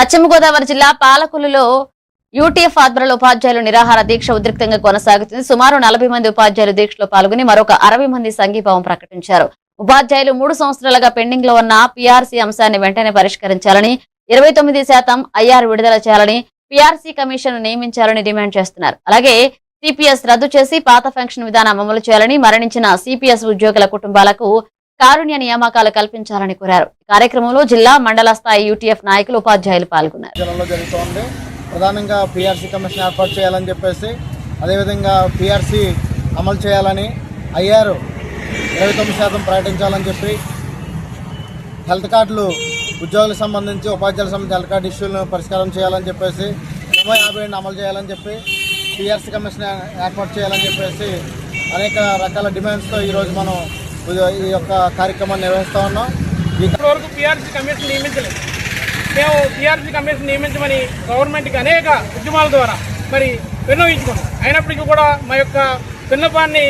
పశ్చిమ గోదావరి జిల్లా పాలకులలో యూటీఎఫ్ ఆధ్వర్యంలో ఉపాధ్యాయులు నిరాహార దీక్ష ఉద్రిక్తంగా కొనసాగుతుంది. సుమారు 40 మంది ఉపాధ్యాయులు దీక్షలో పాల్గొని మరొక 60 మంది సంఘీభావం ప్రకటించారు. ఉపాధ్యాయులు 3 సంవత్సరాలుగా పెండింగ్ లో ఉన్న పీఆర్సీ అంశాన్ని వెంటనే పరిష్కరించాలని, 29% ఐఆర్ విడుదల చేయాలని, పీఆర్సీ కమిషన్ నియమించాలని డిమాండ్ చేస్తున్నారు. అలాగే సిపిఎస్ రద్దు చేసి పాత పెన్షన్ విధానం అమలు చేయాలని, మరణించిన సిపిఎస్ ఉద్యోగుల కుటుంబాలకు కారుణ్య నియామకాలు కల్పించాలని కోరారు. కార్యక్రమంలో జిల్లా మండల స్థాయి యూటీఎఫ్ నాయకులు ఉపాధ్యాయులు పాల్గొన్నారు. ప్రధానంగా పీఆర్సీ కమిషన్ ఏర్పాటు చేయాలని చెప్పేసి, అదేవిధంగా పీఆర్సీ అమలు చేయాలని, ఐఆర్ 29% ప్రకటించాలని చెప్పి, హెల్త్ కార్డులు ఉద్యోగులకు సంబంధించి ఉపాధ్యాయులకు సంబంధించి హెల్త్ కార్డు ఇష్యూలను పరిష్కారం చేయాలని చెప్పేసి, 50 అమలు చేయాలని చెప్పి, పీఆర్సీ కమిషన్ ఏర్పాటు చేయాలని చెప్పేసి అనేక రకాల డిమాండ్స్తో ఈరోజు మనం ఈ యొక్క కార్యక్రమాన్ని నిర్వహిస్తూ ఉన్నాం. ఇప్పటివరకు పీఆర్సీ కమిషన్ నియమించలేదు. మేము పీఆర్సీ కమిషన్ నియమించమని గవర్నమెంట్కి అనేక ఉద్యమాల ద్వారా విన్నవించుకున్నాం. అయినప్పటికీ కూడా మా యొక్క విన్నపాన్ని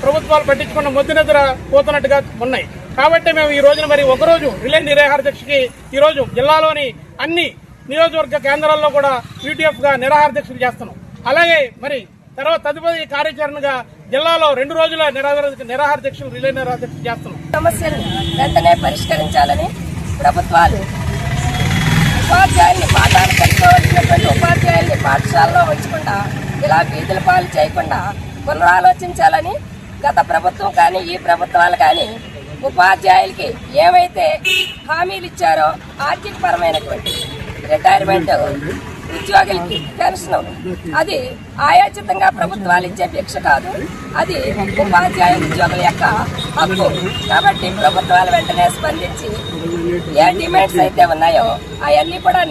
ప్రభుత్వాలు పట్టించుకున్న మొద్దు నిద్ర పోతున్నట్టుగా ఉన్నాయి. కాబట్టి మేము ఈ రోజున ఒకరోజు రిలే నిరాహార దీక్షకి ఈరోజు జిల్లాలోని అన్ని నియోజకవర్గ కేంద్రాల్లో కూడా యూటీఎఫ్గా నిరాహార దీక్షలు చేస్తున్నాం. అలాగే తర్వాత తదుపరి కార్యాచరణగా జిల్లాలో 2 రోజుల నిరాహార దీక్షలు రిలే నిరాహార దీక్ష చేస్తున్నాం. సమస్యలు వెంటనే పరిష్కరించాలని ప్రభుత్వాలు ఉపాధ్యాయుల్ని పాఠాలు కట్టుకోవాల్సినటువంటి ఉపాధ్యాయుల్ని పాఠశాలలో ఉంచకుండా ఇలా వీధుల పాలు చేయకుండా పునరాలోచించాలని గత ప్రభుత్వం కానీ ఈ ప్రభుత్వాలు కానీ ఉపాధ్యాయులకి ఏవైతే హామీలు ఇచ్చారో ఆర్థిక పరమైనటువంటి రిటైర్మెంట్, ఉద్యోగులకి పెన్షన్, అది ఆయాచితంగా ప్రభుత్వాలు ఇచ్చే భిక్ష కాదు, అది ఉపాధ్యాయ ఉద్యోగుల యొక్క హక్కు. కాబట్టి ప్రభుత్వాలు వెంటనే స్పందించి ఏ డిమాండ్స్ అయితే ఉన్నాయో అవన్నీ కూడా